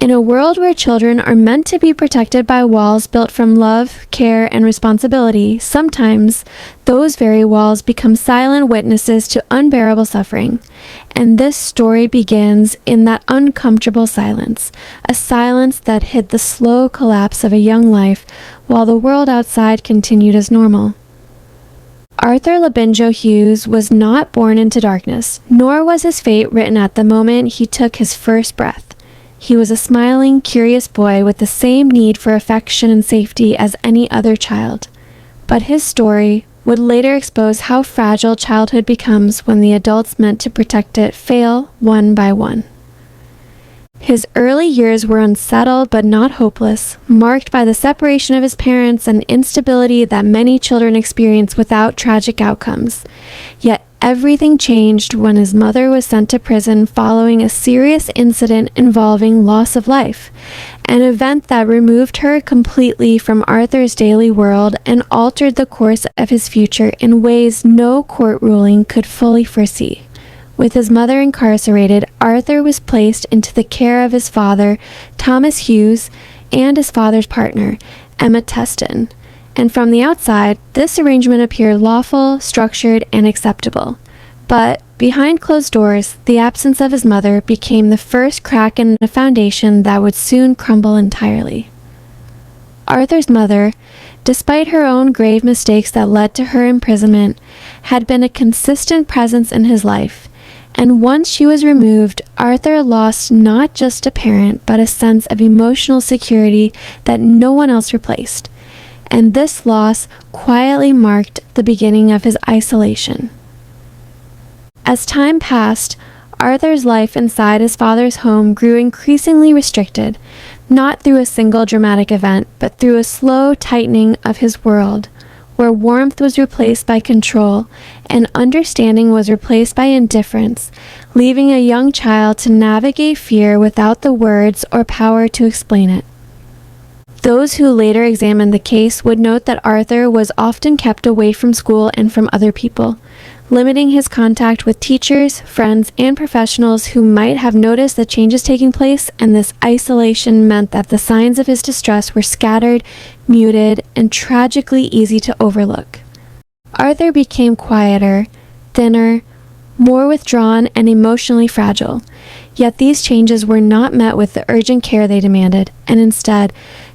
In a world where children are meant to be protected by walls built from love, care, and responsibility, sometimes those very walls become silent witnesses to unbearable suffering. And this story begins in that uncomfortable silence, a silence that hid the slow collapse of a young life while the world outside continued as normal. Arthur Labinjo-Hughes was not born into darkness, nor was his fate written at the moment he took his first breath. He was a smiling, curious boy with the same need for affection and safety as any other child. But his story would later expose how fragile childhood becomes when the adults meant to protect it fail one by one. His early years were unsettled but not hopeless, marked by the separation of his parents and instability that many children experience without tragic outcomes. Yet everything changed when his mother was sent to prison following a serious incident involving loss of life, an event that removed her completely from Arthur's daily world and altered the course of his future in ways no court ruling could fully foresee. With his mother incarcerated, Arthur was placed into the care of his father, Thomas Hughes, and his father's partner, Emma Teston. And from the outside, this arrangement appeared lawful, structured, and acceptable. But behind closed doors, the absence of his mother became the first crack in a foundation that would soon crumble entirely. Arthur's mother, despite her own grave mistakes that led to her imprisonment, had been a consistent presence in his life. And once she was removed, Arthur lost not just a parent, but a sense of emotional security that no one else replaced. And this loss quietly marked the beginning of his isolation. As time passed, Arthur's life inside his father's home grew increasingly restricted, not through a single dramatic event, but through a slow tightening of his world, where warmth was replaced by control and understanding was replaced by indifference, leaving a young child to navigate fear without the words or power to explain it. Those who later examined the case would note that Arthur was often kept away from school and from other people, limiting his contact with teachers, friends, and professionals who might have noticed the changes taking place, and this isolation meant that the signs of his distress were scattered, muted, and tragically easy to overlook. Arthur became quieter, thinner, more withdrawn, and emotionally fragile. Yet these changes were not met with the urgent care they demanded, and instead,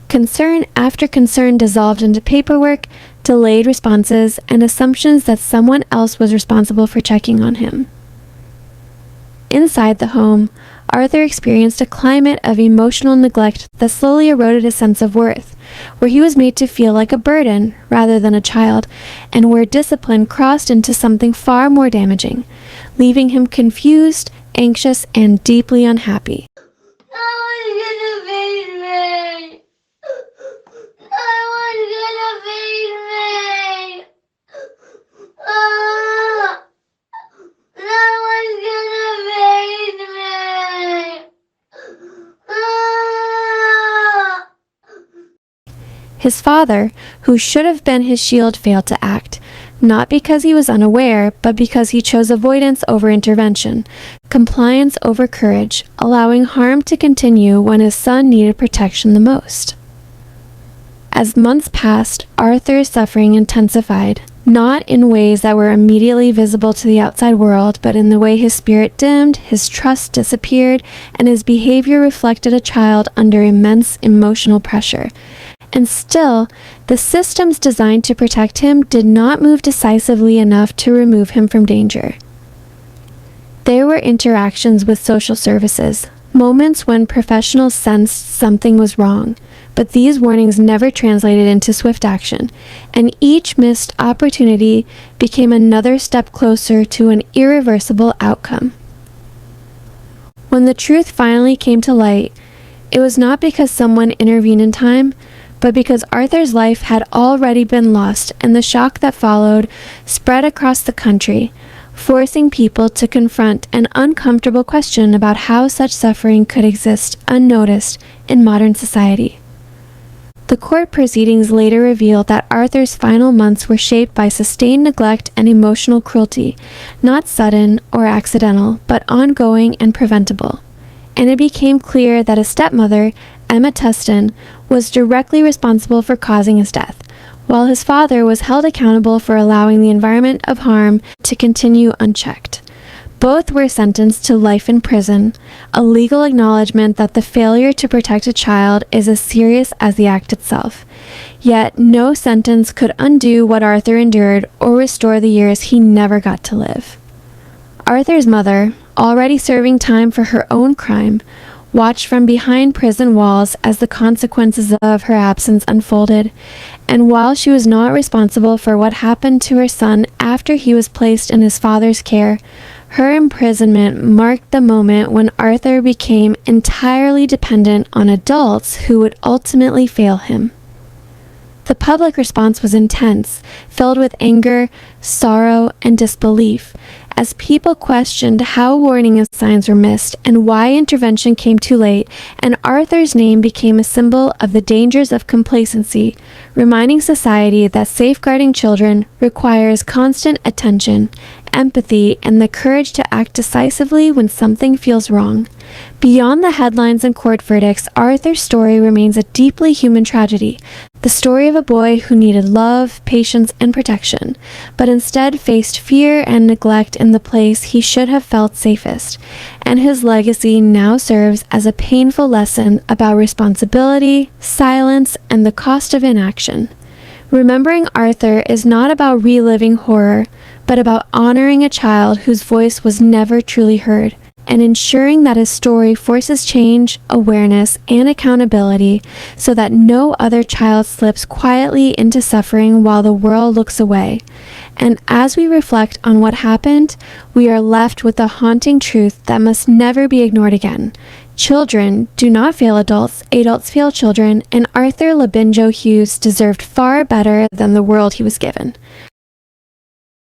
concern after concern dissolved into paperwork, delayed responses, and assumptions that someone else was responsible for checking on him. Inside the home, Arthur experienced a climate of emotional neglect that slowly eroded his sense of worth, where he was made to feel like a burden rather than a child, and where discipline crossed into something far more damaging, leaving him confused, anxious, and deeply unhappy. His father, who should have been his shield, failed to act, not because he was unaware, but because he chose avoidance over intervention, compliance over courage, allowing harm to continue when his son needed protection the most. As months passed, Arthur's suffering intensified, not in ways that were immediately visible to the outside world, but in the way his spirit dimmed, his trust disappeared, and his behavior reflected a child under immense emotional pressure. And still, the systems designed to protect him did not move decisively enough to remove him from danger. There were interactions with social services, moments when professionals sensed something was wrong, but these warnings never translated into swift action, and each missed opportunity became another step closer to an irreversible outcome. When the truth finally came to light, it was not because someone intervened in time, but because Arthur's life had already been lost, and the shock that followed spread across the country, forcing people to confront an uncomfortable question about how such suffering could exist unnoticed in modern society. The court proceedings later revealed that Arthur's final months were shaped by sustained neglect and emotional cruelty, not sudden or accidental, but ongoing and preventable. and it became clear that his stepmother, Emma Tustin, was directly responsible for causing his death, while his father was held accountable for allowing the environment of harm to continue unchecked. Both were sentenced to life in prison, a legal acknowledgement that the failure to protect a child is as serious as the act itself. Yet, no sentence could undo what Arthur endured or restore the years he never got to live. Arthur's mother, already serving time for her own crime, watched from behind prison walls as the consequences of her absence unfolded, and while she was not responsible for what happened to her son after he was placed in his father's care, her imprisonment marked the moment when Arthur became entirely dependent on adults who would ultimately fail him. The public response was intense, filled with anger, sorrow, and disbelief, as people questioned how warning signs were missed and why intervention came too late, and Arthur's name became a symbol of the dangers of complacency, reminding society that safeguarding children requires constant attention, empathy, and the courage to act decisively when something feels wrong. Beyond the headlines and court verdicts, Arthur's story remains a deeply human tragedy, the story of a boy who needed love, patience, and protection, but instead faced fear and neglect in the place he should have felt safest, and his legacy now serves as a painful lesson about responsibility, silence, and the cost of inaction. Remembering Arthur is not about reliving horror, but about honoring a child whose voice was never truly heard, and ensuring that his story forces change, awareness, and accountability so that no other child slips quietly into suffering while the world looks away. And as we reflect on what happened, we are left with the haunting truth that must never be ignored again. Children do not fail adults, adults fail children, and Arthur Labinjo-Hughes deserved far better than the world he was given.